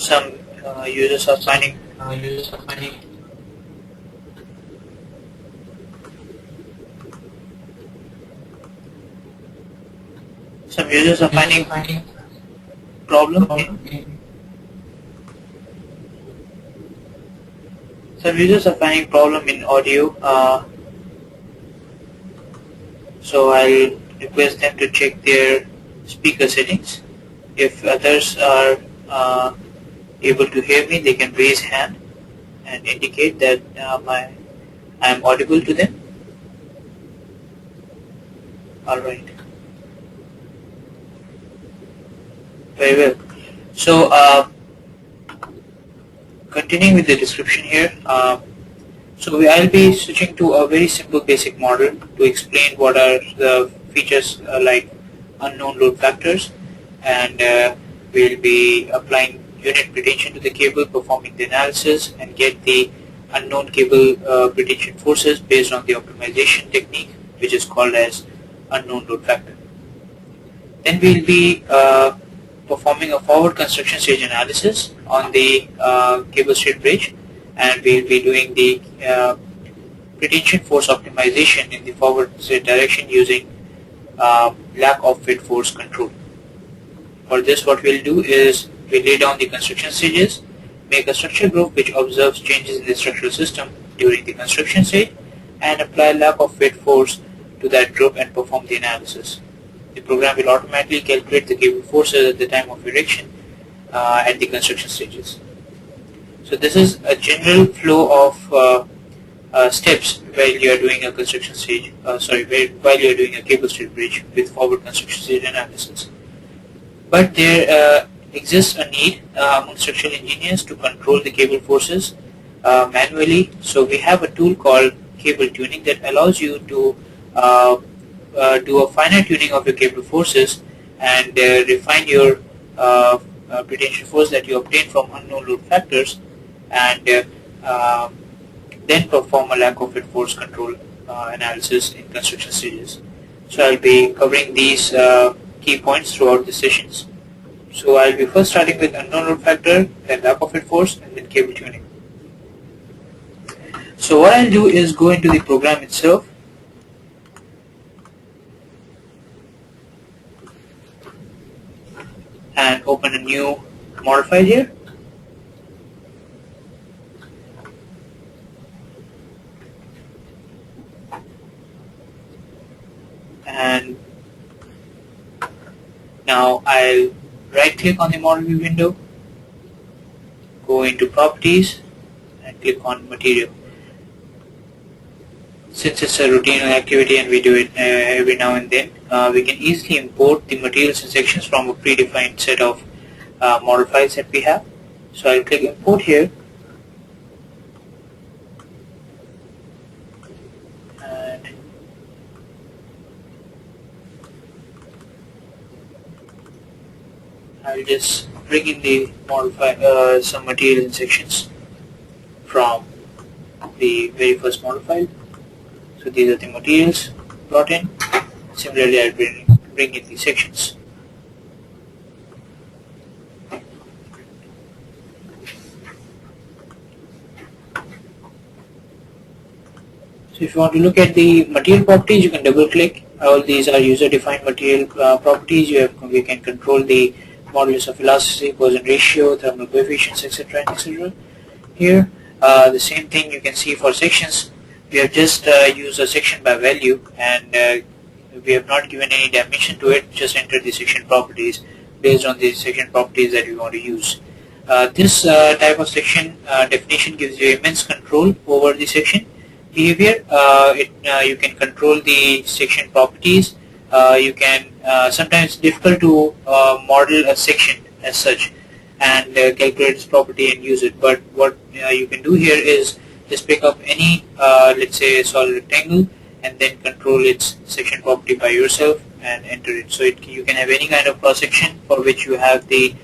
some users are finding problem in some users are finding problem in audio, so I'll request them to check their speaker settings. If others are able to hear me, they can raise hand and indicate that I am audible to them. Alright. Very well. So continuing with the description here, so I'll be switching to a very simple basic model to explain what are the features like unknown load factors, and we'll be applying unit pretension to the cable, performing the analysis, and get the unknown cable pretension forces based on the optimization technique, which is called as unknown load factor. Then we'll be performing a forward construction stage analysis on the cable straight bridge, and we'll be doing the pretension force optimization in the forward straight direction using lack of fit force control. For this, what we'll do is we'll lay down the construction stages, make a structure group which observes changes in the structural system during the construction stage, and apply lack of fit force to that group and perform the analysis. The program will automatically calculate the cable forces at the time of erection at the construction stages. So this is a general flow of steps while you are doing a construction stage. While you are doing a cable straight bridge with forward construction stage analysis. But there exists a need among structural engineers to control the cable forces manually. So we have a tool called cable tuning that allows you to do a finer tuning of your cable forces and refine your pretension force that you obtain from unknown load factors, and then perform a lack of fit force control analysis in construction stages. So I'll be covering these key points throughout the sessions. So I'll be first starting with unknown load factor, then lack of fit force, and then cable tuning. So what I'll do is go into the program itself, and open a new model file here. And now I'll right click on the model view window, go into properties, and click on material. Since it's a routine activity and we do it every now and then, we can easily import the materials and sections from a predefined set of model files that we have. So I'll click import here, and I'll just bring in the model file, some materials and sections from the very first model file. So these are the materials brought in. Similarly, I'll bring in the sections. So if you want to look at the material properties, you can double click. All these are user defined material properties. We can control the modulus of elasticity, Poisson ratio, thermal coefficients, etc. etc. Here, the same thing you can see for sections. We have just used a section by value, and we have not given any dimension to it, just enter the section properties based on the section properties that we want to use. This type of section definition gives you immense control over the section behavior. You can control the section properties. You can sometimes it's difficult to model a section as such and calculate its property and use it, but what you can do here is just pick up any let's say solid rectangle and then control its section property by yourself and enter it. So you can have any kind of cross section for which you have the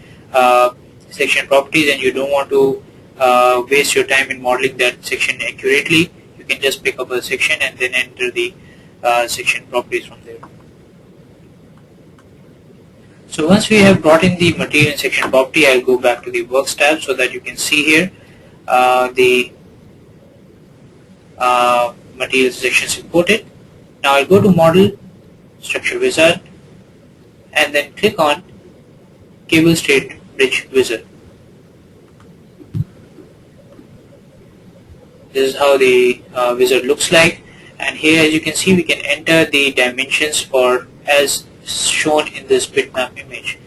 section properties and you don't want to waste your time in modeling that section accurately. You can just pick up a section and then enter the section properties from there. So once we have brought in the material and section property, I'll go back to the works tab so that you can see here the material sections imported. Now I'll go to model, structure wizard, and then click on cable straight bridge wizard. This is how the wizard looks like, and here as you can see we can enter the dimensions for as shown in this bitmap image.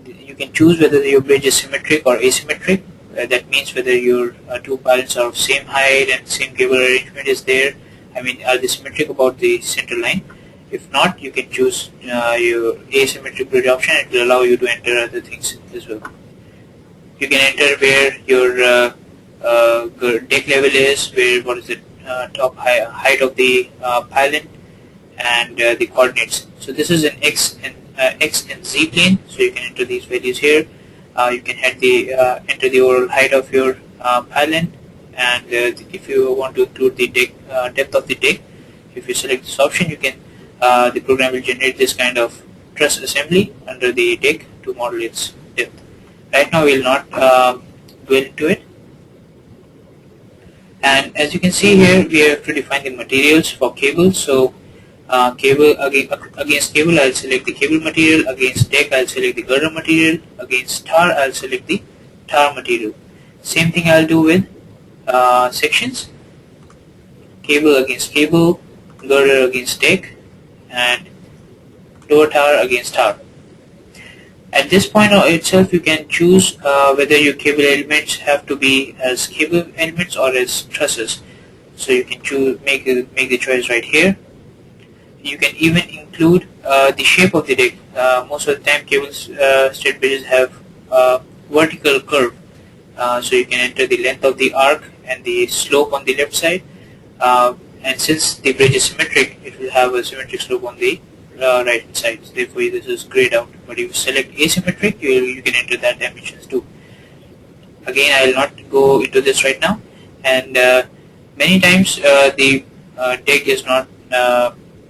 You can choose whether your bridge is symmetric or asymmetric. That means whether your two pylons are of same height and same cable arrangement is there. I mean, are they symmetric about the center line? If not, you can choose your asymmetric bridge option. It will allow you to enter other things as well. You can enter where your deck level is, where what is the top height of the pylon, and the coordinates. So this is an x and z plane. So you can enter these values here. You can enter the overall height of your pylon, and if you want to include the deck, depth of the deck, if you select this option, you can the program will generate this kind of truss assembly under the deck to model its depth. Right now we will not dwell into it. And as you can see here, we have to define the materials for cable. So cable against cable, I'll select the cable material. Against deck, I'll select the girder material. Against tar, I'll select the tar material. Same thing I'll do with sections. Cable against cable, girder against deck, and lower tar against tar. At this point itself, you can choose whether your cable elements have to be as cable elements or as trusses. So you can choose, make the choice right here. You can even include the shape of the deck. Most of the time, cable straight bridges have vertical curve. So you can enter the length of the arc and the slope on the left side. And since the bridge is symmetric, it will have a symmetric slope on the right hand side. Therefore, this is grayed out. But if you select asymmetric, you can enter that dimensions too. Again, I will not go into this right now. And many times the deck is not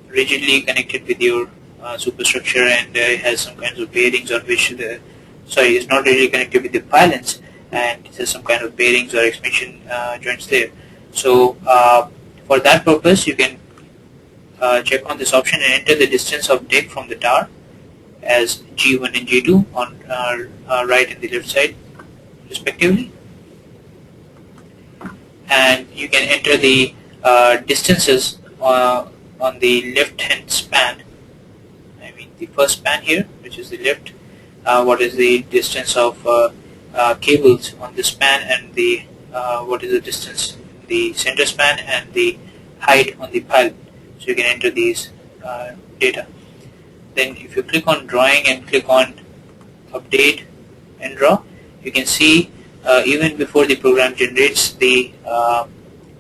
rigidly connected with your superstructure, and it has some kinds of bearings on which it's not rigidly connected with the pylons, and it has some kind of bearings or expansion joints there. So for that purpose, you can check on this option and enter the distance of deck from the tar as G1 and G2 on right and the left side respectively. And you can enter the distances on the left hand span. I mean the first span here, which is the left. What is the distance of cables on this span, and the what is the distance in the center span, and the height on the pylon. So you can enter these data. Then if you click on drawing and click on update and draw, you can see even before the program generates the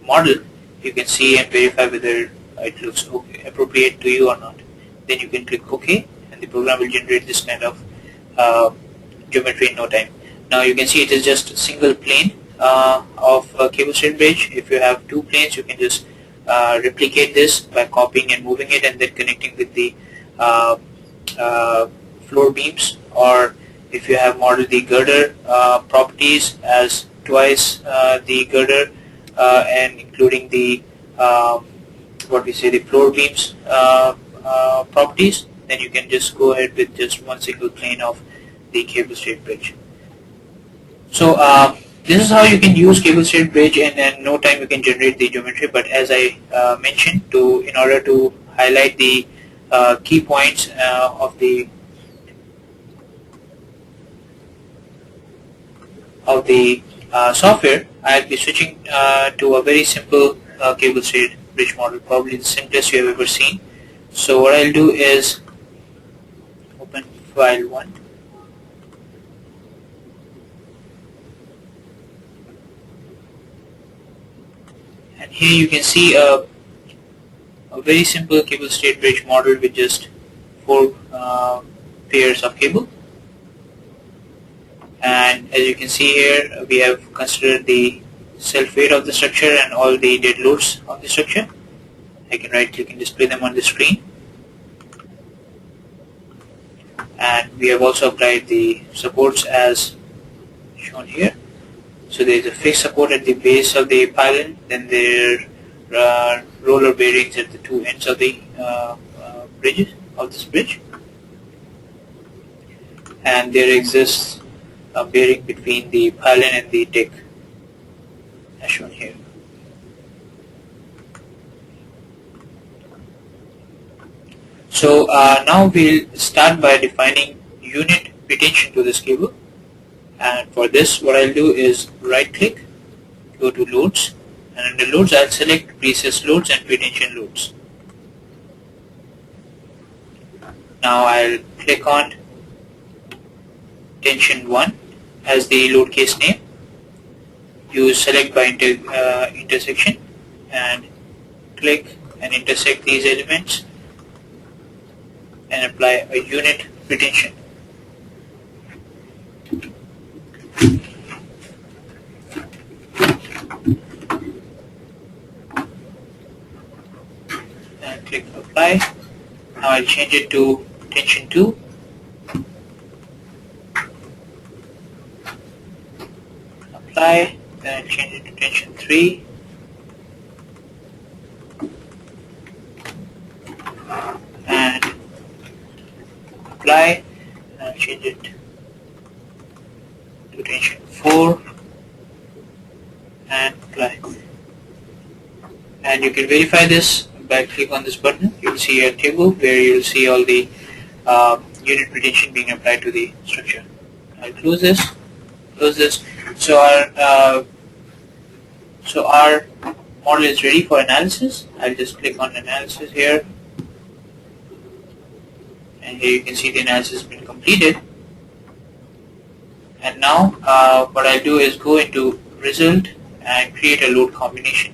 model, you can see and verify whether it looks appropriate to you or not. Then you can click OK, and the program will generate this kind of geometry in no time. Now you can see it is just a single plane of cable straight bridge. If you have two planes, you can just replicate this by copying and moving it, and then connecting with the floor beams. Or if you have modeled the girder properties as twice the girder and including the the floor beams properties, then you can just go ahead with just one single plane of the cable straight bridge. So this is how you can use cable straight bridge, and in no time you can generate the geometry. But as I mentioned, in order to highlight the key points of the software, I'll be switching to a very simple cable straight bridge model, probably the simplest you have ever seen. So what I'll do is open file 1. And here you can see a very simple cable straight bridge model with just 4 pairs of cable. And as you can see here, we have considered the self weight of the structure and all the dead loads of the structure. I can right click and display them on the screen. and we have also applied the supports as shown here. So there is a fixed support at the base of the pylon, then there are roller bearings at the two ends of the bridges of this bridge, and there exists a bearing between the pylon and the deck as shown here. So now we'll start by defining unit pretension to this cable, and for this what I'll do is right click, go to loads, and under loads I'll select precess loads and pretension loads. Now I'll click on tension 1 as the load case name, use select by intersection and click and intersect these elements and apply a unit pretension. And click apply. Now I'll change it to tension 2. Apply, then I'll change it to tension 3. And apply, and I'll change it to tension 4 and apply. And you can verify this by click on this button. You'll see a table where you'll see all the unit pretension being applied to the structure. I'll close this. So our model is ready for analysis. I'll just click on analysis here, and here you can see the analysis has been completed. And now what I'll do is go into result and create a load combination.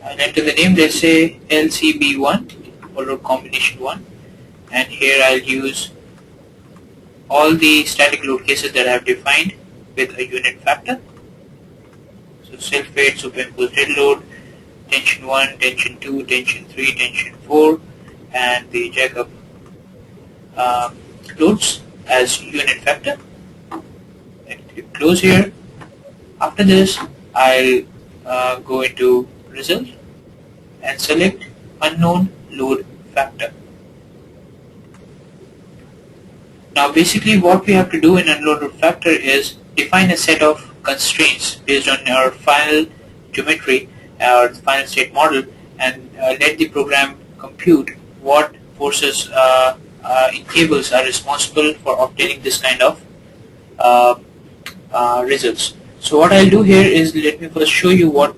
I'll enter the name, let's say LCB1 or load combination 1, and here I'll use all the static load cases that I have defined with a unit factor. So self-weight, superimposed dead load, tension 1, tension 2, tension 3, tension 4, and the jack-up loads as unit factor. And click close here. After this, I'll go into result and select unknown load factor. Now basically what we have to do in unknown load factor is define a set of constraints based on our final geometry, our final state model, and let the program compute what forces in cables are responsible for obtaining this kind of results. So what I'll do here is, let me first show you what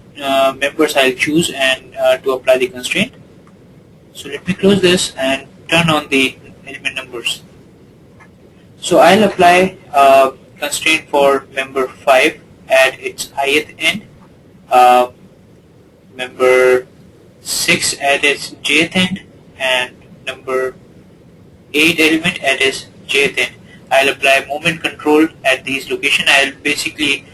members I'll choose and to apply the constraint. So let me close this and turn on the element numbers. So I'll apply constraint for member 5 at its ith end, member 6 at its jth end, and number 8 element at its jth end. I'll apply moment control at these locations. I'll basically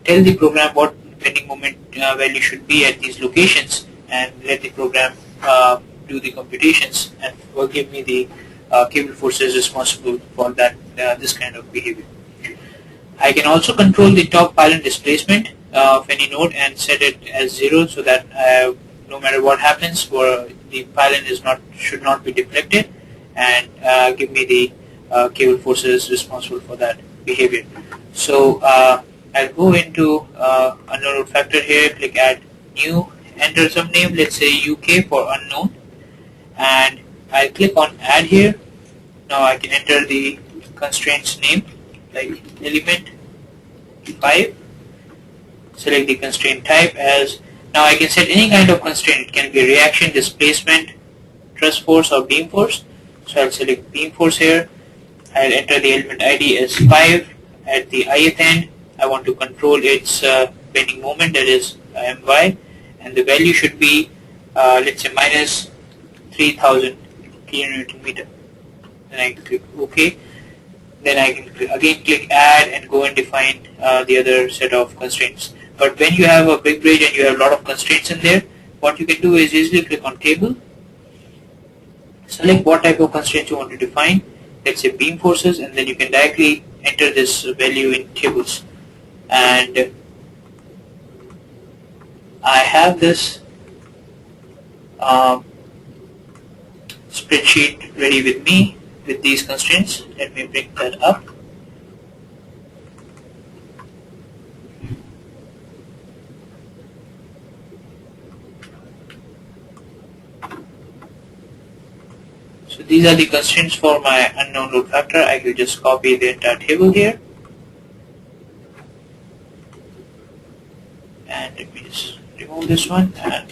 tell the program what bending moment value should be at these locations, and let the program do the computations and will give me the cable forces responsible for that this kind of behavior. I can also control the top pylon displacement of any node and set it as 0, so that no matter what happens, the pylon should not be deflected, and give me the cable forces responsible for that behavior. So I'll go into unknown load factor here, click add new, enter some name, let's say UK for unknown, and I'll click on add here. Now I can enter the constraints name like element 5, select the constraint type as, now I can set any kind of constraint. It can be reaction, displacement, thrust force, or beam force. So I'll select beam force here. I'll enter the element ID as 5 at the ith end. I want to control its bending moment, that is my, and the value should be let's say minus 3000 kilonewton meter. Then I click OK. Then I can again click add and go and define the other set of constraints. But when you have a big bridge and you have a lot of constraints in there, what you can do is easily click on table, Select what type of constraints you want to define, let's say beam forces, and then you can directly enter this value in tables. And I have this spreadsheet ready with me with these constraints. Let me bring that up. So these are the constraints for my unknown load factor. I will just copy the entire table here. And let me just remove this one and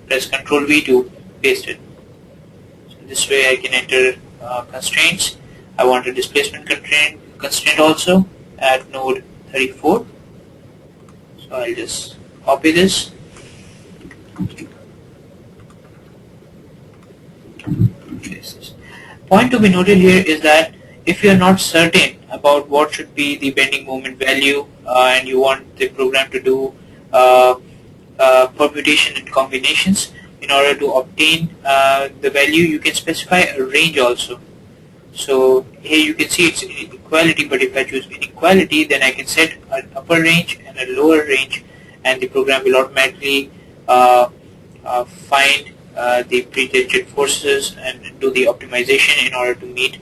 press Ctrl V to paste it. So this way I can enter constraints. I want a displacement constraint also at node 34. So I'll just copy this. Point to be noted here is that if you are not certain about what should be the bending moment value and you want the program to do permutation and combinations in order to obtain the value, you can specify a range also. So here you can see it's inequality, but if I choose inequality, then I can set an upper range and a lower range, and the program will automatically find the pre-tension forces and do the optimization in order to meet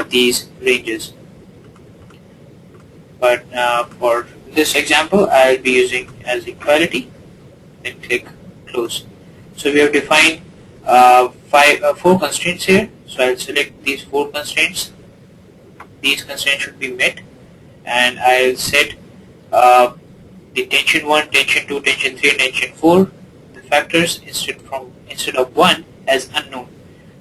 these ranges. But for this example, I'll be using as equality. Then click close. So we have defined 4 constraints here. So I'll select these 4 constraints. These constraints should be met, and I'll set the tension 1, tension 2, tension 3, and tension 4, the factors instead of 1 as unknown.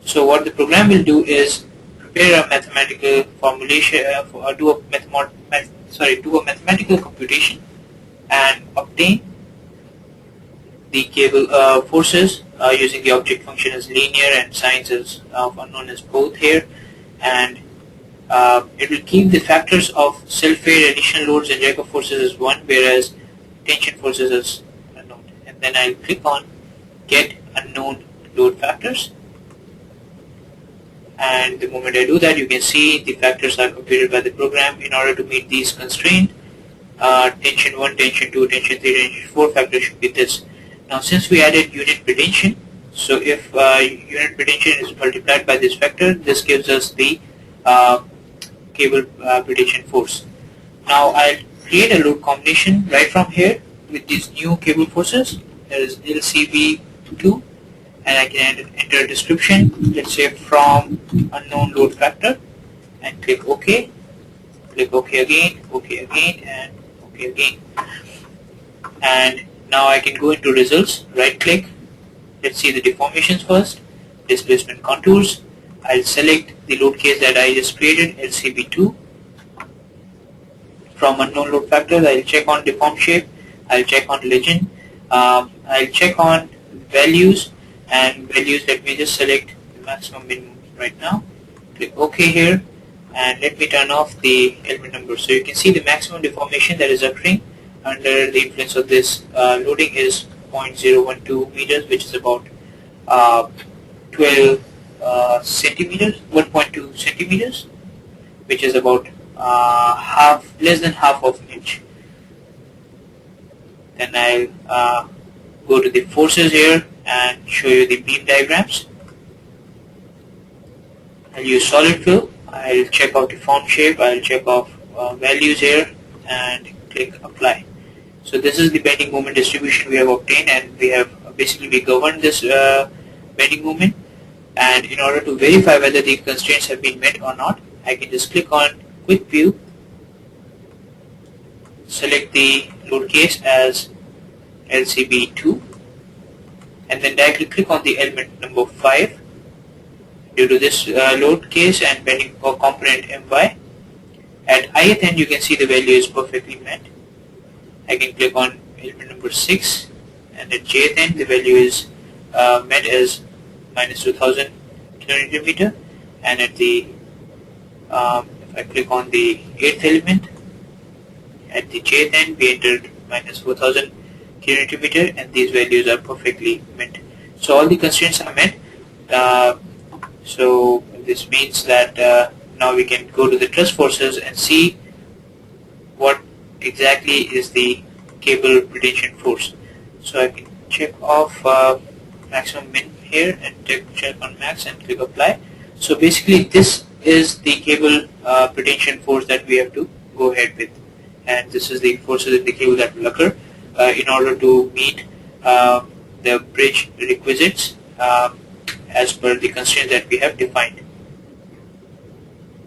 So what the program will do is prepare a mathematical formulation, do a mathematical computation, and obtain the cable forces using the object function as linear and signs as unknown as both here, and it will keep the factors of self-weight, additional loads, and jack-up forces as 1, whereas tension forces as unknown. And then I'll click on Get Unknown Load Factors, and the moment I do that, you can see the factors are computed by the program in order to meet these constraints. Tension 1, tension 2, tension 3, tension 4 factor should be this. Now since we added unit pretension, so if unit pretension is multiplied by this factor, this gives us the cable pretension force. Now I'll create a load combination right from here with these new cable forces. There is LCB2, and I can enter a description, let's say from unknown load factor, and click OK. Click OK again, and OK again. And now I can go into results, right click, let's see the deformations first, displacement contours. I'll select the load case that I just created, LCB2. From unknown load factors, I'll check on deform shape, I'll check on legend, I'll check on values, and values, let me just select the maximum minimum right now. Click OK here, and let me turn off the element number. So you can see the maximum deformation that is occurring under the influence of this loading is 0.012 meters, which is about 12 centimeters, 1.2 centimeters, which is about less than half of an inch. Then I'll go to the forces here and show you the beam diagrams. I'll use solid fill. I'll check out the form shape. I'll check off values here and click apply. So this is the bending moment distribution we have obtained, and we have basically governed this bending moment. And in order to verify whether the constraints have been met or not, I can just click on quick view, select the load case as LCB2, and then directly click on the element number 5 due to this load case and bending component My. At ith end, you can see the value is perfectly met. I can click on element number 6, and at jth end the value is met as minus 2000 kilonewton meter, and at the if I click on the 8th element, at the jth end we entered minus 4000 kilonewton meter, and these values are perfectly met. So all the constraints are met. So this means that now we can go to the truss forces and see what exactly is the cable pretension force. So I can check off maximum min here and check on max and click apply. So basically this is the cable pretension force that we have to go ahead with, and this is the forces in the cable that will occur in order to meet the bridge requisites as per the constraints that we have defined.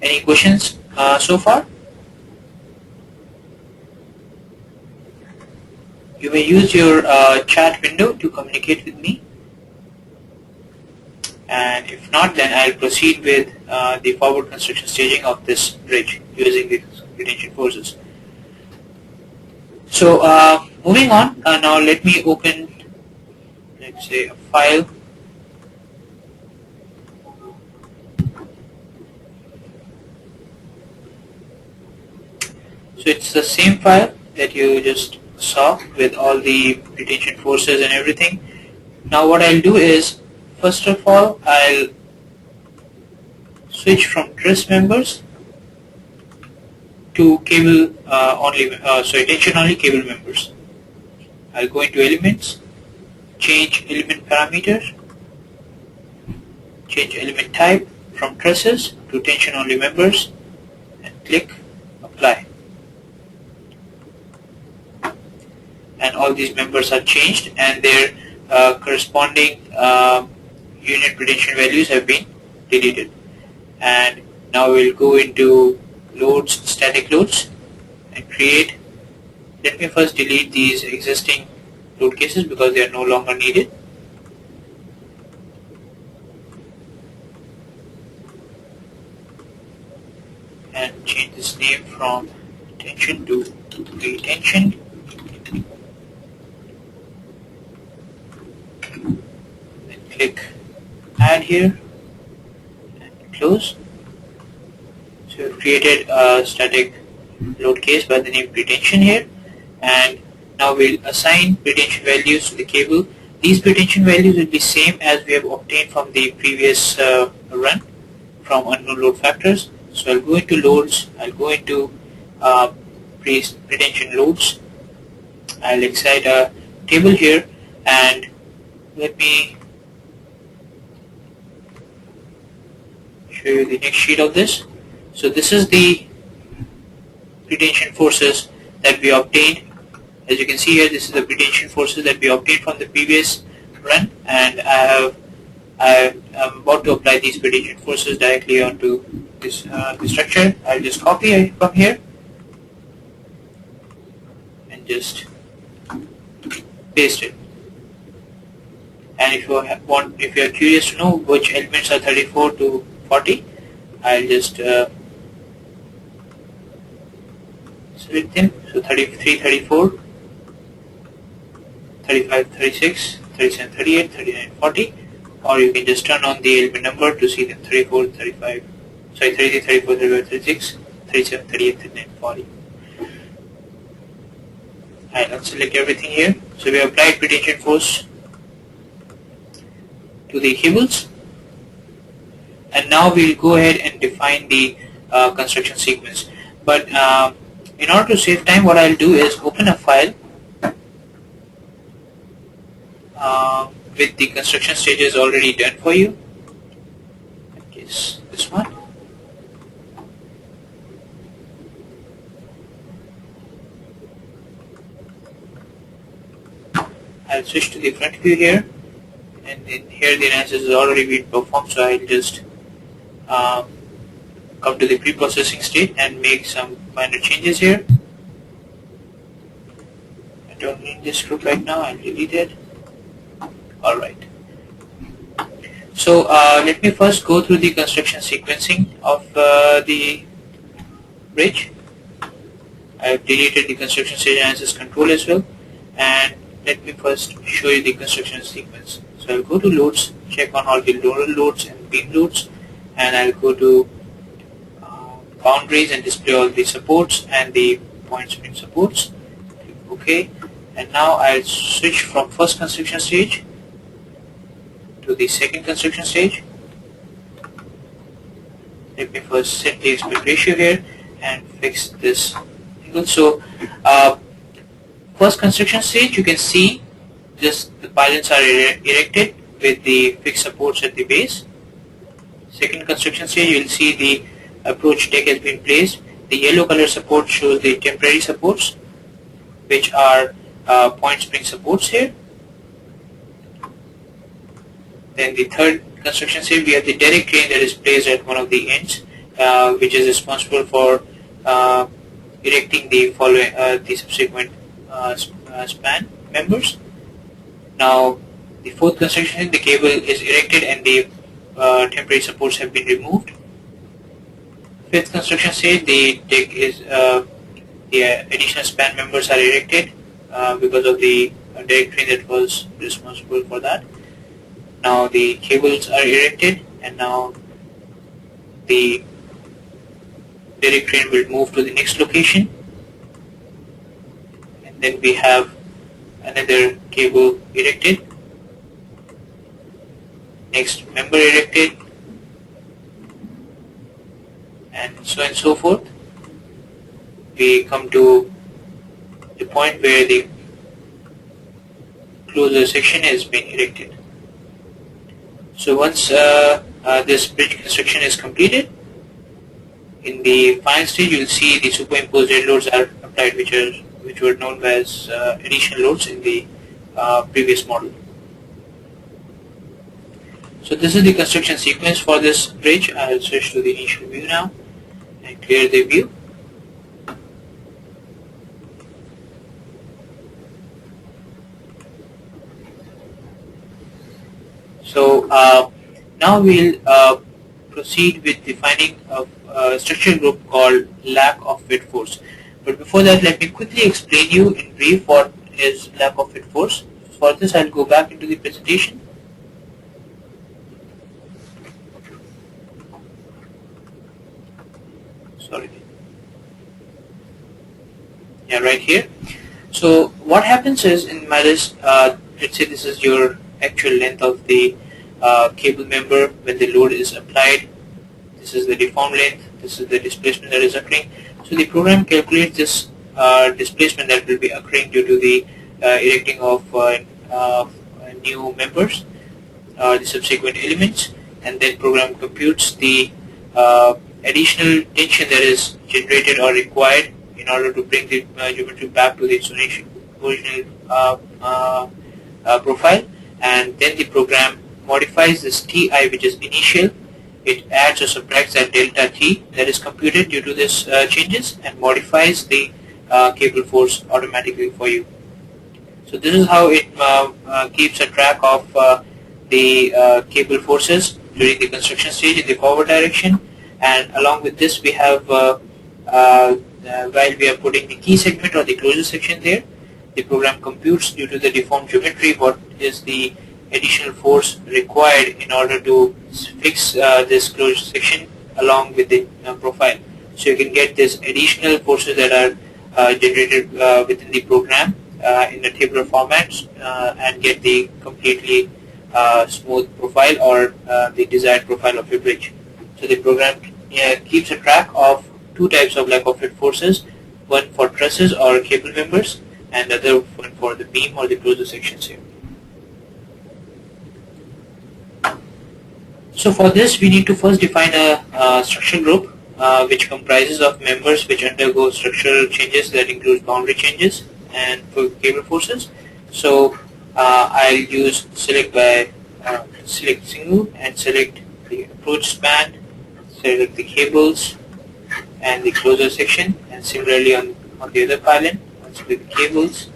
Any questions so far? You may use your chat window to communicate with me, and if not, then I'll proceed with the forward construction staging of this bridge using the pretension forces. So moving on, now let me open, let's say, a file. So it's the same file that you just saw with all the pretension forces and everything. Now what I'll do is, first of all, I'll switch from truss members to cable tension only cable members. I'll go into elements, change element parameters, change element type from trusses to tension only members, and click apply. And all these members are changed, and their corresponding unit pretension values have been deleted. And now we'll go into loads, static loads, and create. Let me first delete these existing load cases because they are no longer needed. And change this name from tension to retention. Then click add here and close. So we've created a static load case by the name pretension here, and now we'll assign pretension values to the cable. These pretension values will be same as we have obtained from the previous run from unknown load factors. So I'll go into loads, I'll go into pretension loads, I'll excite a table here, and let me show you the next sheet of this. So this is the pretension forces that we obtained. As you can see here, this is the pretension forces that we obtained from the previous run, and I am about to apply these pretension forces directly onto this the structure. I'll just copy it from here and just paste it. And if you are curious to know which elements are 34 to 40, I'll just select them. So 33, 34, 35, 36, 37, 38, 39, 40, or you can just turn on the element number to see them: 34, 35, sorry, 33, 34, 35, 36, 37, 38, 39, 40. I'll unselect everything here. So we applied pretension force to the cables, and now we'll go ahead and define the construction sequence. But in order to save time, what I'll do is open a file with the construction stages already done for you. Yes, this one. I'll switch to the front view here, and then here the analysis has already been performed, so I'll just come to the pre-processing state and make some minor changes here. I don't need this group right now, I'll delete it. Alright. So let me first go through the construction sequencing of the bridge. I've deleted the construction stage analysis control as well, and let me first show you the construction sequence. So I'll go to loads, check on all the loads and beam loads, and I'll go to boundaries and display all the supports and the point spring supports. Click OK, and now I'll switch from first construction stage to the second construction stage. Let me first set the aspect ratio here and fix this angle. So first construction stage, you can see the pylons are erected with the fixed supports at the base. Second construction stage, you will see the approach deck has been placed. The yellow color support shows the temporary supports, which are point spring supports here. Then the third construction stage, we have the derrick crane that is placed at one of the ends, which is responsible for erecting the subsequent span members. Now, the fourth construction, the cable is erected and the temporary supports have been removed. Fifth construction stage, the deck is the additional span members are erected because of the derrick crane that was responsible for that. Now the cables are erected, and now the derrick crane will move to the next location, and then we have another cable erected, next member erected, and so forth. We come to the point where the closer section has been erected. So once this bridge construction is completed, in the final stage you will see the superimposed dead loads are applied, which were known as additional loads in the previous model. So this is the construction sequence for this bridge. I will switch to the initial view now and clear the view. So now we'll proceed with defining a structural group called lack of fit force. But before that, let me quickly explain you in brief what is lack of fit force. For this, I'll go back into the presentation. Sorry. Yeah, right here. So what happens is in MIDAS, let's say this is your actual length of the cable member when the load is applied. This is the deformed length. This is the displacement that is occurring. So the program calculates this displacement that will be occurring due to the erecting of new members, the subsequent elements, and then program computes the additional tension that is generated or required in order to bring the geometry back to the original profile, and then the program modifies this Ti, which is initial. It adds or subtracts that delta T that is computed due to this changes and modifies the cable force automatically for you. So this is how it keeps a track of the cable forces during the construction stage in the forward direction, and along with this we have while we are putting the key segment or the closure section there, the program computes due to the deformed geometry what is the additional force required in order to fix this closure section along with the profile. So you can get these additional forces that are generated within the program in a tabular format and get the completely smooth profile or the desired profile of your bridge. So the program keeps a track of two types of lack of fit forces, one for trusses or cable members and the other one for the beam or the closure sections here. So for this we need to first define a structural group which comprises of members which undergo structural changes that include boundary changes and for cable forces. So I'll use select single and select the approach span, select the cables and the closure section, and similarly on the other pylon I'll select the cables,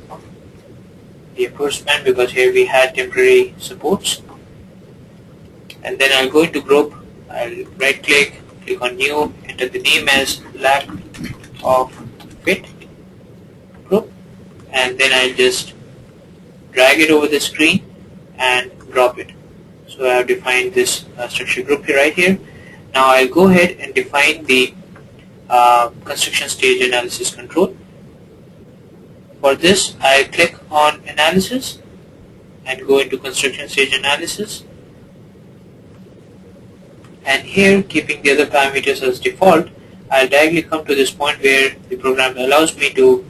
the approach span because here we had temporary supports. And then I'll go into group, I'll right click on new, enter the name as lack of fit group, and then I'll just drag it over the screen and drop it. So I have defined this structure group here, right here. Now I'll go ahead and define the construction stage analysis control. For this I'll click on analysis and go into construction stage analysis. And here, keeping the other parameters as default, I'll directly come to this point where the program allows me to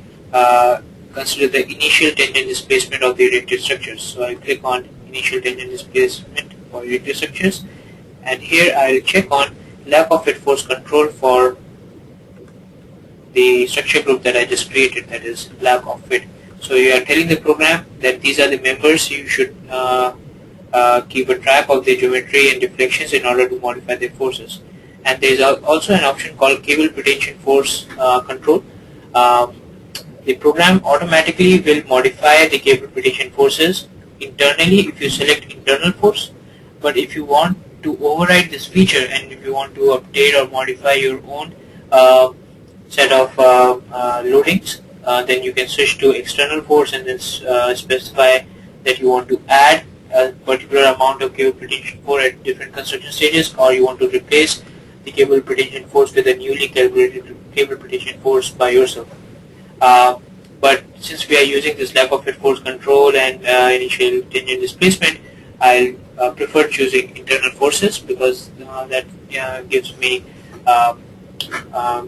consider the initial tangent displacement of the erected structures. So I'll click on initial tangent displacement for erected structures, and here I'll check on lack of fit force control for the structure group that I just created, that is lack of fit. So you are telling the program that these are the members you should keep a track of their geometry and deflections in order to modify their forces. And there is also an option called cable pretension force control. The program automatically will modify the cable pretension forces internally if you select internal force. But if you want to override this feature and if you want to update or modify your own set of loadings, then you can switch to external force and then specify that you want to add a particular amount of cable pretension force at different construction stages, or you want to replace the cable pretension force with a newly calibrated cable pretension force by yourself. But since we are using this lack of fit force control and initial tangent displacement, I'll prefer choosing internal forces because that gives me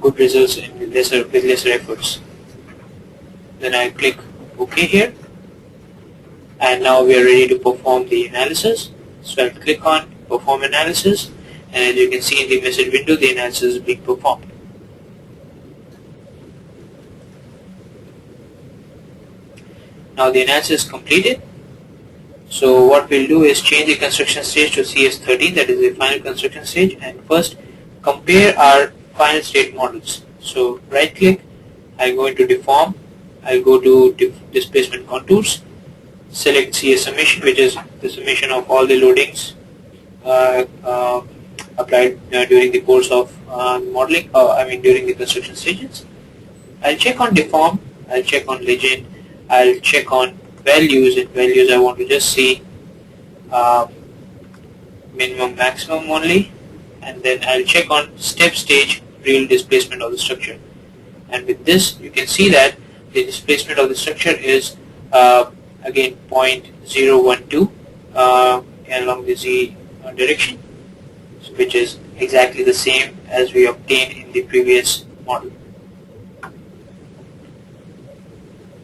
good results with lesser efforts. Then I click OK here, and now we are ready to perform the analysis. So I'll click on Perform Analysis, and as you can see in the message window, the analysis is being performed. Now the analysis is completed. So what we'll do is change the construction stage to CS13, that is the final construction stage, and first compare our final state models. So right click, I go into Deform, I go to Displacement Contours, select CS summation, which is the summation of all the loadings applied during the course of modeling, during the construction stages. I'll check on Deform, I'll check on Legend, I'll check on values. In values I want to just see minimum maximum only, and then I'll check on step stage real displacement of the structure. And with this you can see that the displacement of the structure is again 0.012 along the Z direction, which is exactly the same as we obtained in the previous model.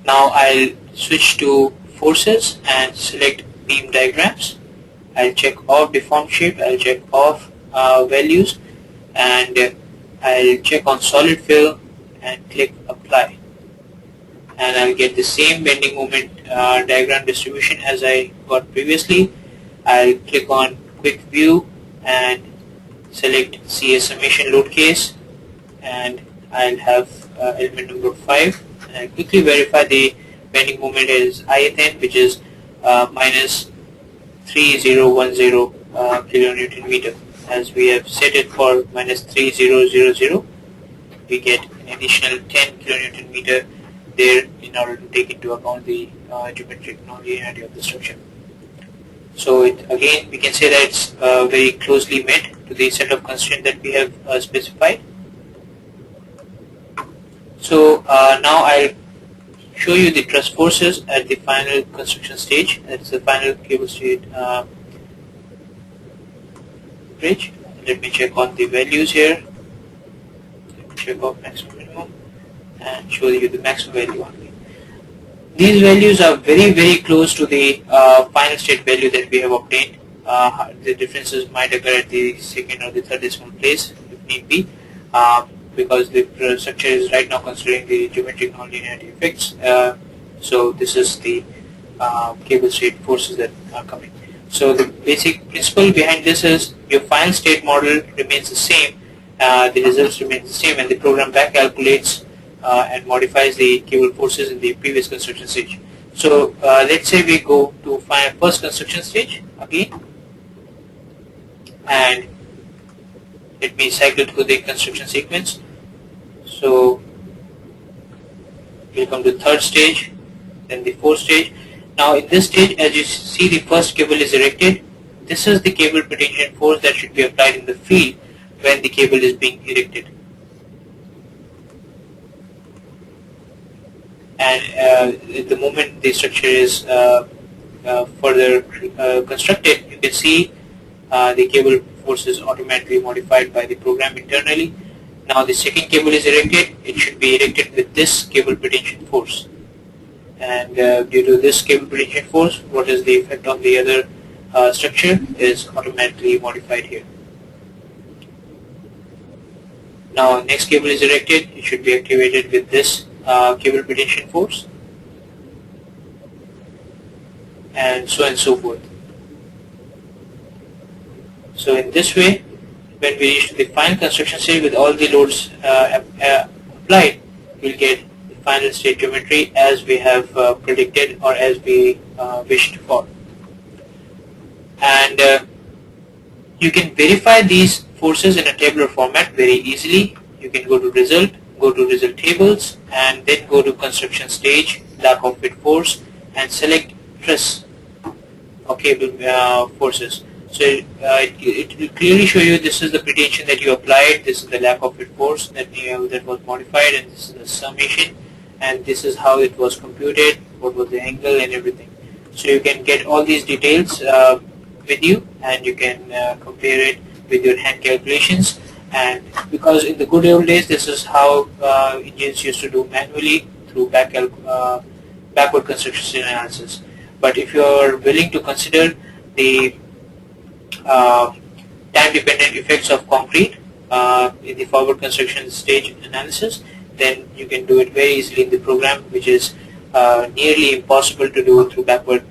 Now I'll switch to forces and select beam diagrams. I'll check off deform shape, I'll check off values, and I'll check on solid fill and click apply. And I'll get the same bending moment diagram distribution as I got previously. I'll click on quick view and select CS summation load case, and I'll have element number 5. And I quickly verify the bending moment is IFN, which is minus 3010 kilonewton meter. As we have set it for minus 3000, we get an additional 10 kilonewton meter there in order to take into account the geometric nonlinearity of the structure. So again we can say that it's very closely met to the set of constraints that we have specified. So now I'll show you the truss forces at the final construction stage. That's the final cable state bridge. Let me check on the values here. Let me check off maximum minimum and show you the maximum value only. These values are very close to the final state value that we have obtained. The differences might occur at the second or the third decimal place if need be, because the structure is right now considering the geometric nonlinearity effects. So this is the cable state forces that are coming. So the basic principle behind this is your final state model remains the same, the results remain the same, and the program back calculates and modifies the cable forces in the previous construction stage. So let's say we go to first construction stage again, and let me cycle through the construction sequence. So we'll come to third stage, then the fourth stage. Now in this stage, as you see, the first cable is erected. This is the cable pretension force that should be applied in the field when the cable is being erected. And at the moment the structure is further constructed, you can see the cable force is automatically modified by the program internally. Now the second cable is erected. It should be erected with this cable pretension force. And due to this cable pretension force, what is the effect on the other structure is automatically modified here. Now next cable is erected. It should be activated with this cable pretension force, and so forth. So in this way, when we reach the final construction stage with all the loads applied, we'll get the final state geometry as we have predicted or as we wished for. And you can verify these forces in a tabular format very easily. You can go to result tables, and then go to construction stage, lack of fit force, and select truss or cable forces. So it will clearly show you this is the pretension that you applied, this is the lack of fit force that was modified, and this is the summation, and this is how it was computed, what was the angle and everything. So you can get all these details with you, and you can compare it with your hand calculations. And because in the good old days, this is how engineers used to do manually through backward construction analysis. But if you are willing to consider the time-dependent effects of concrete in the forward construction stage analysis, then you can do it very easily in the program, which is nearly impossible to do through backward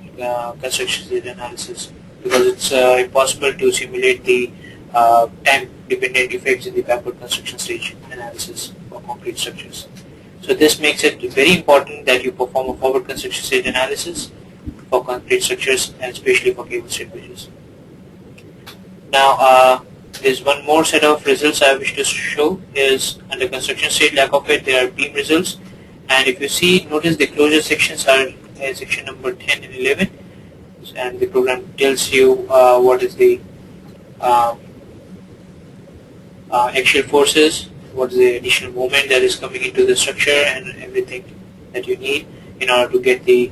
construction stage analysis, because it's impossible to simulate the time-dependent effects in the backward construction stage analysis for concrete structures. So this makes it very important that you perform a forward construction stage analysis for concrete structures, and especially for cable stayed bridges. Now there's one more set of results I wish to show. Is under construction stage lack of fit, there are beam results, and if you see, notice the closure sections are section number 10 and 11, and the program tells you what is the axial forces, what is the additional moment that is coming into the structure, and everything that you need in order to get the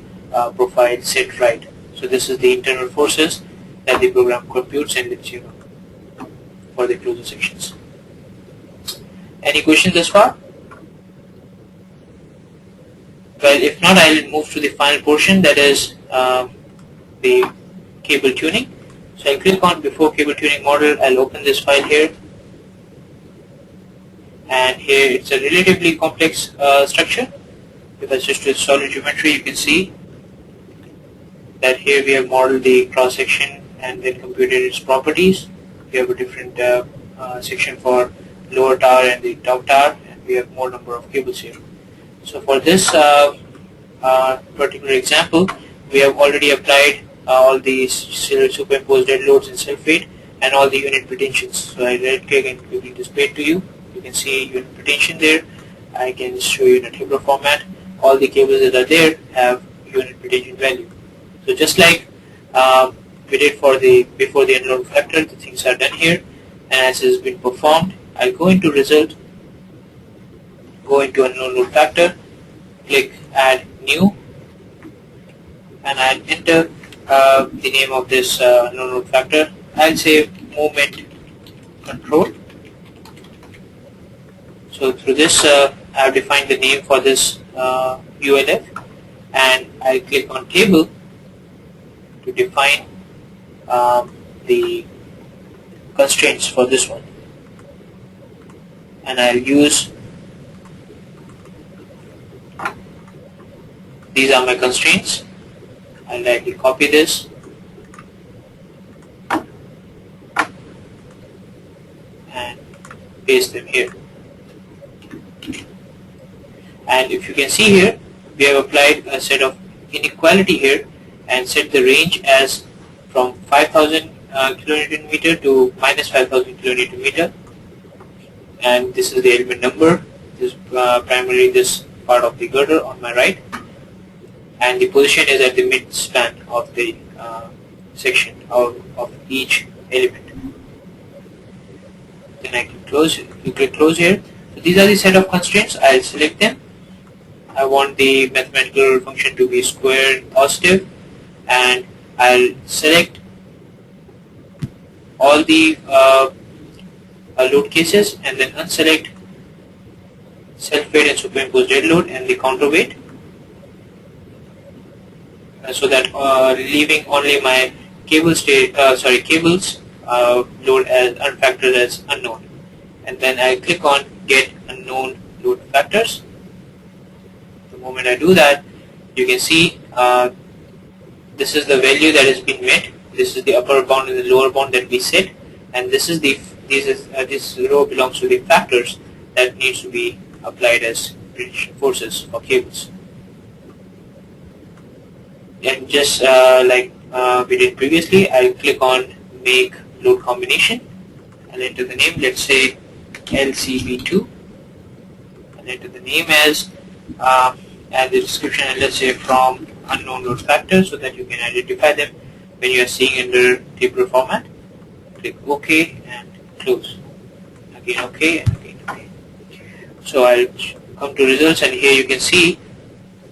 profile set right. So this is the internal forces that the program computes and lets you know for the closure sections. Any questions thus far? Well, if not, I'll move to the final portion, that is the cable tuning. So I'll click on before cable tuning model. I'll open this file here, and here it's a relatively complex structure. If I switch to solid geometry, you can see that here we have modeled the cross section and then computed its properties. We have a different section for lower tower and the top tower, and we have more number of cables here. So for this particular example, we have already applied all these superimposed dead loads in self-weight and all the unit pretensions. So I right click and quickly display it to you. You can see unit pretension there. I can show you in a tabular format. All the cables that are there have unit pretension value. So just like we did for the before the unload factor, the things are done here, and as has been performed, I'll go into result, go into unload factor, click add new, and I'll enter the name of this unload factor. I'll say movement control. So through this I have defined the name for this ULF, and I'll click on table to define the constraints for this one, and I'll use these are my constraints. I'll directly copy this and paste them here. And if you can see here, we have applied a set of inequality here and set the range as from 5000 kilonewton meter to minus 5000 kilonewton meter, and this is the element number. This is primarily this part of the girder on my right, and the position is at the mid span of the section of each element. Then I can close. You click close here. So these are the set of constraints. I'll select them. I want the mathematical function to be square and positive, and I'll select all the load cases and then unselect self-weight and superimpose dead load and the counterweight, so that leaving only my cables load as unfactored as unknown. And then I click on get unknown load factors. The moment I do that, you can see this is the value that has been met. This is the upper bound and the lower bound that we set, and this row belongs to the factors that needs to be applied as bridge forces for cables. And just like we did previously, I'll click on make load combination and enter the name. Let's say LCB2, and enter the name as and the description, and let's say from unknown load factors, so that you can identify them when you are seeing under tabular format. Click OK and close. Again OK and again OK. So I'll come to results, and here you can see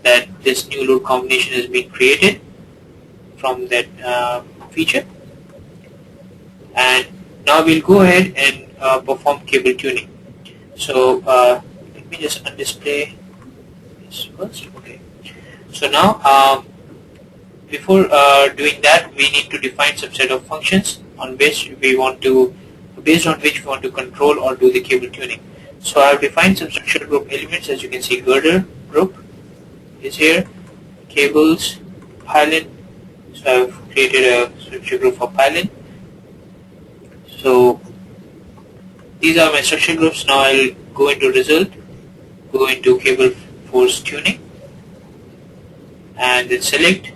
that this new load combination has been created from that feature. And now we'll go ahead and perform cable tuning. So let me just undisplay this first. Okay. So now before doing that, we need to define some set of functions on which we want to, based on which we want to control or do the cable tuning. So I've defined some structural group elements. As you can see, girder group is here, cables, pylon. So I've created a structure group for pylon. So these are my structure groups. Now I'll go into result, go into cable force tuning, and then select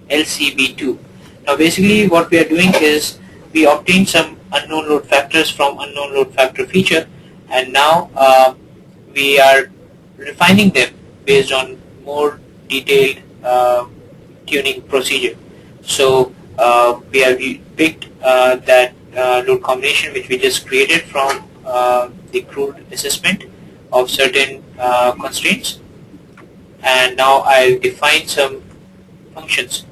LCB2. Now basically what we are doing is we obtain some unknown load factors from unknown load factor feature, and now we are refining them based on more detailed tuning procedure. So we have picked that load combination which we just created from the crude assessment of certain constraints, and now I'll define some functions.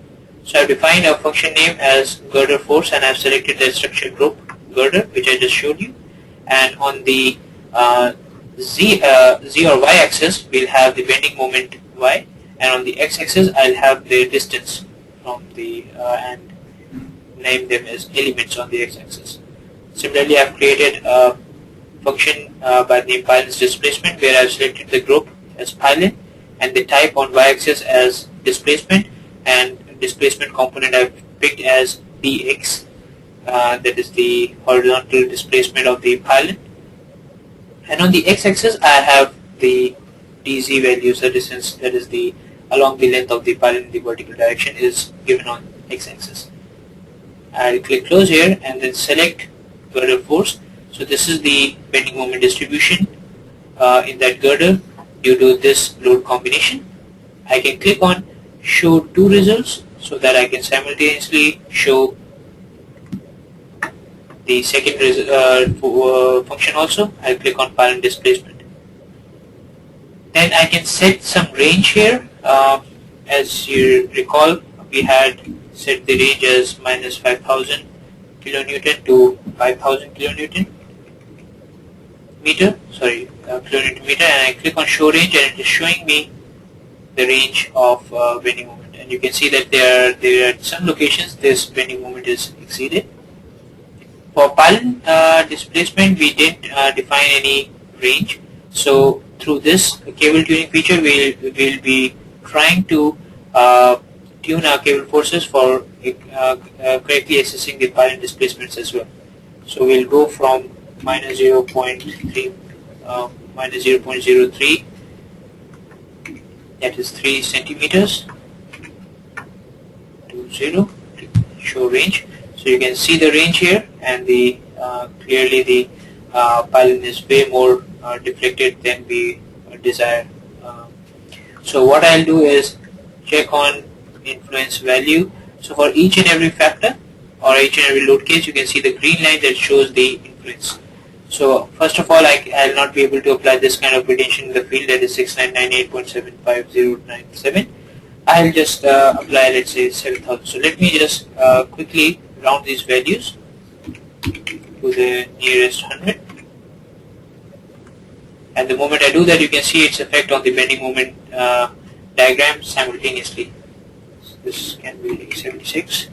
So I've defined a function name as girder force, and I've selected the structure group girder, which I just showed you, and on the Z or Y axis we'll have the bending moment Y, and on the X axis I'll have the distance from the and name them as elements on the X axis. Similarly, I've created a function by the name pylon's displacement, where I've selected the group as pylon and the type on Y axis as displacement, and displacement component I've picked as dx, that is the horizontal displacement of the pylon, and on the X axis I have the dz values, the distance that is the along the length of the pylon in the vertical direction is given on X axis. I'll click close here and then select girder force. So this is the bending moment distribution in that girder due to this load combination. I can click on show two results so that I can simultaneously show the second function also. I'll click on pylon displacement. Then I can set some range here. As you recall, we had set the range as minus 5000 kilonewton to 5000 kilonewton meter, kilonewton meter, and I click on show range, and it is showing me the range of bending moment. And you can see that there are at some locations this bending moment is exceeded. For pylon displacement, we didn't define any range. So through this cable tuning feature, we'll be trying to tune our cable forces for correctly assessing the pylon displacements as well. So we'll go from minus 0.03, that is 3 centimeters, to 0, to show range. So you can see the range here, and the clearly the pylon is way more deflected than we desire. So what I'll do is check on influence value. So for each and every factor or each and every load case, you can see the green line that shows the influence. So first of all, I'll not be able to apply this kind of retention in the field, that is 6998.75097. I'll just apply, let's say, 7000. So let me just quickly round these values. to the nearest 100. And the moment I do that, you can see its effect on the bending moment diagram simultaneously. So this can be 76,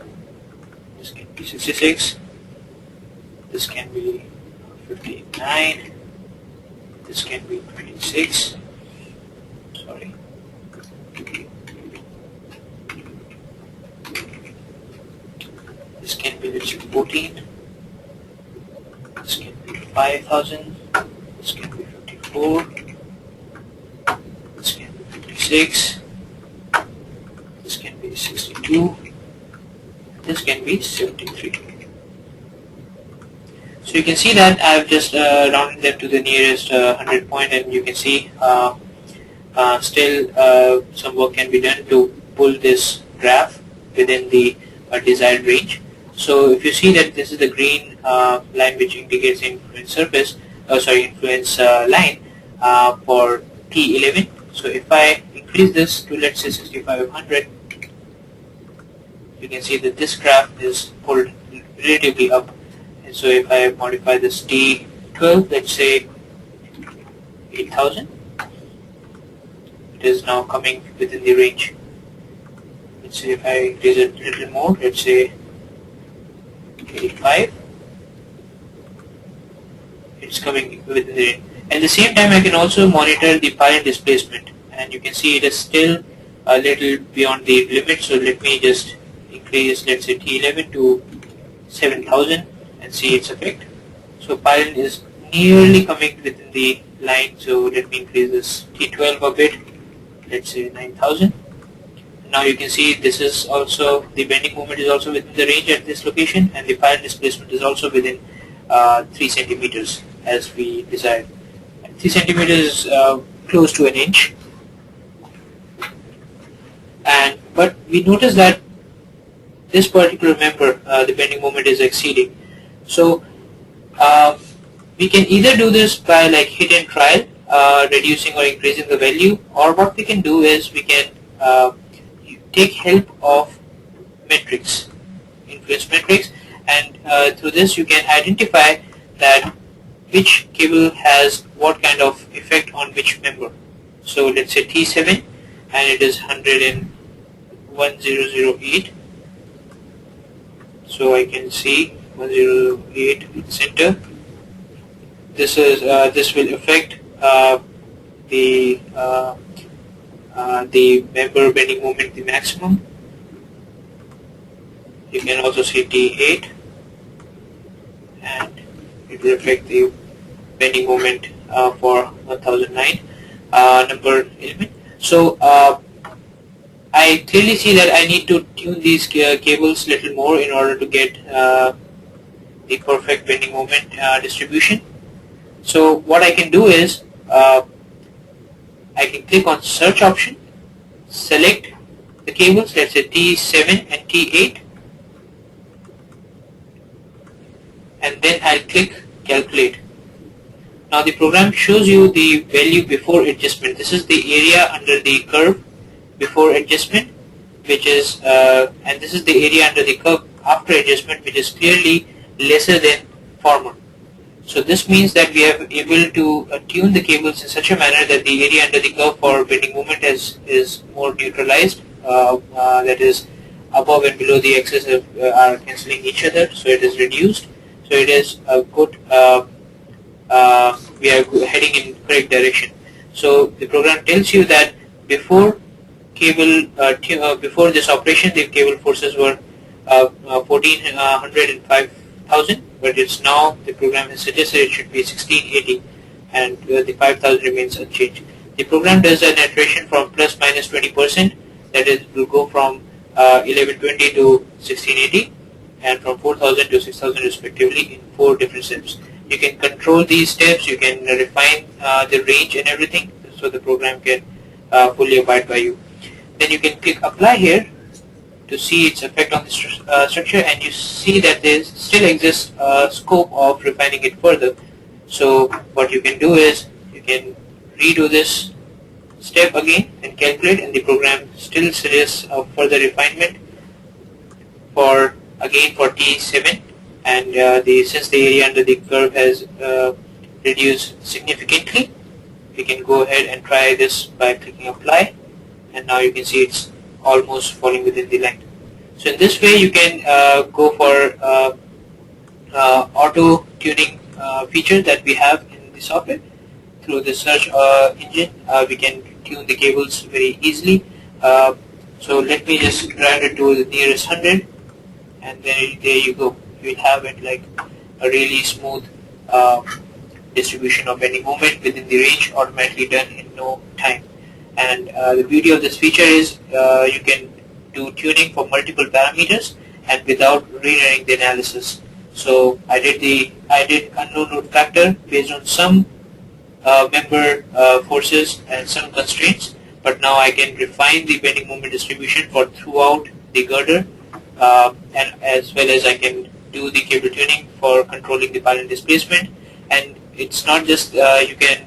this can be 66, this can be 59, this can be 26, sorry, this can be, let's say, 14, this can be 5,000, this can be 54, this can be 56, this can be 62, this can be 73. So you can see that I've just rounded them to the nearest 100 point, and you can see still some work can be done to pull this graph within the desired range. So if you see that this is the green line which indicates the influence surface, influence line for T11. So if I increase this to, let's say, 6500, you can see that this graph is pulled relatively up. And so if I modify this T12, let's say 8000, it is now coming within the range. Let's say if I increase it a little more, let's say 85, it's coming within the range. At the same time, I can also monitor the pylon displacement, and you can see it is still a little beyond the limit. So let me just increase, let's say, T11 to 7000 and see its effect. So pylon is nearly coming within the line. So let me increase this T12 a bit, let's say 9000. Now you can see this is also, the bending moment is also within the range at this location, and the pylon displacement is also within 3 centimeters as we desired. 3 centimeters is close to an inch. But we notice that this particular member, the bending moment is exceeding. So we can either do this by like hit and trial, reducing or increasing the value, or what we can do is we can take help of metrics, influence metrics, and through this you can identify that which cable has what kind of effect on which member. So let's say T7, and it is 100.1008. So I can see 1008 in center. This is this will affect the member bending moment, the maximum. You can also see T8, and it will affect the bending moment for 1009 number element. So I clearly see that I need to tune these cables little more in order to get the perfect bending moment distribution. So what I can do is I can click on search option, select the cables, let's say T7 and T8, and then I'll click calculate. Now the program shows you the value before adjustment. This is the area under the curve before adjustment, which is and this is the area under the curve after adjustment, which is clearly lesser than former. So this means that we are able to tune the cables in such a manner that the area under the curve for bending moment is more neutralized, that is above and below the axis are cancelling each other, so it is reduced. So it is a good, we are heading in correct direction. So the program tells you that before cable, before this operation, the cable forces were 1400 and 5000, but it's now, the program has suggested it should be 1680, and the 5000 remains unchanged. The program does an iteration from plus minus 20%, that is, will go from 1120 to 1680, and from 4000 to 6000 respectively in 4 different steps. You can control these steps, you can refine the range and everything, so the program can fully abide by you. Then you can click apply here to see its effect on the structure, and you see that there still exists a scope of refining it further. So what you can do is you can redo this step again and calculate, and the program still suggests a further refinement for again for T7 and since the area under the curve has reduced significantly, we can go ahead and try this by clicking apply, and now you can see it's almost falling within the length. So in this way you can go for auto tuning feature that we have in the software. Through the search engine we can tune the cables very easily. So let me just drag it to the nearest 100, and then there you go. You will have it like a really smooth distribution of any moment within the range, automatically done in no time. And the beauty of this feature is you can do tuning for multiple parameters and without rerunning the analysis. So I did unknown load factor based on some member forces and some constraints, but now I can refine the bending moment distribution for throughout the girder, and as well as I can do the cable tuning for controlling the pylon displacement. And it's not just you can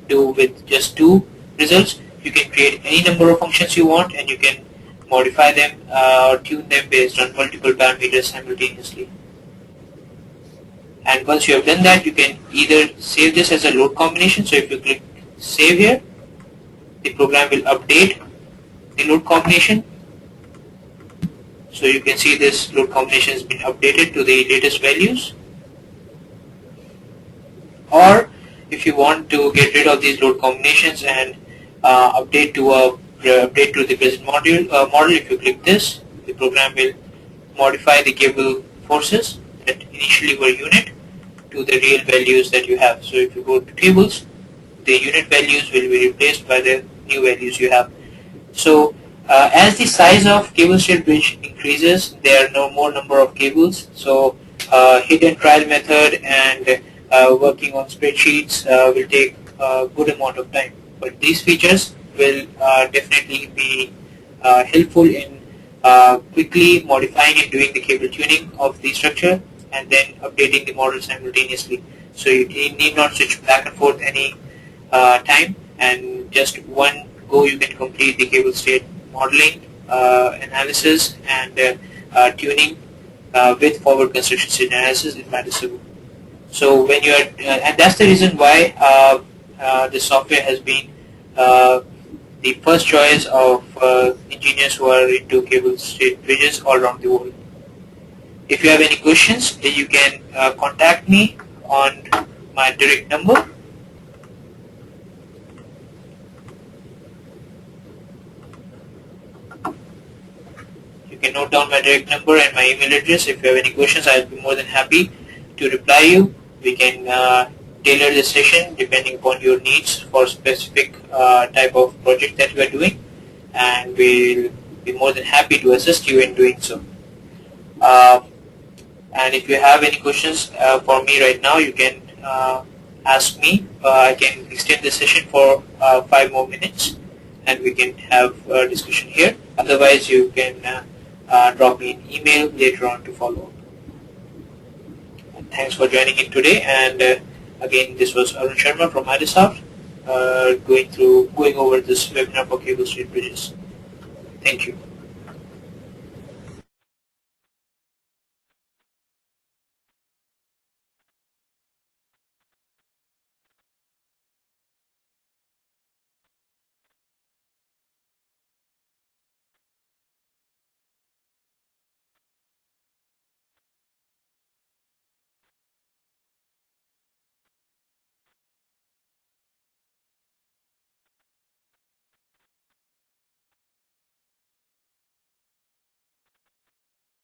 do with just two results. You can create any number of functions you want, and you can modify them or tune them based on multiple parameters simultaneously. And once you have done that, you can either save this as a load combination. So if you click save here, the program will update the load combination. So you can see this load combination has been updated to the latest values. Or if you want to get rid of these load combinations and update to the present model, if you click this, the program will modify the cable forces that initially were unit to the real values that you have. So if you go to tables, the unit values will be replaced by the new values you have. So as the size of cable state bridge increases, there are no more number of cables. So hit and trial method and working on spreadsheets will take a good amount of time. But these features will definitely be helpful in quickly modifying and doing the cable tuning of the structure and then updating the model simultaneously. So you need not switch back and forth any time, and just one go you can complete the cable state modeling, analysis, and tuning with forward construction state analysis in MIDAS. So when you are, and that's the reason why this software has been the first choice of engineers who are into cable state bridges all around the world. If you have any questions, you can contact me on my direct number. You can note down my direct number and my email address. If you have any questions, I'll be more than happy to reply you. We can tailor the session depending upon your needs for specific type of project that you are doing, and we'll be more than happy to assist you in doing so. And if you have any questions for me right now, you can ask me. I can extend the session for 5 more minutes and we can have a discussion here. Otherwise, you can drop me an email later on to follow up. Thanks for joining in today, and again, this was Arun Sharma from MIDAS going over this webinar for cable state bridges. Thank you.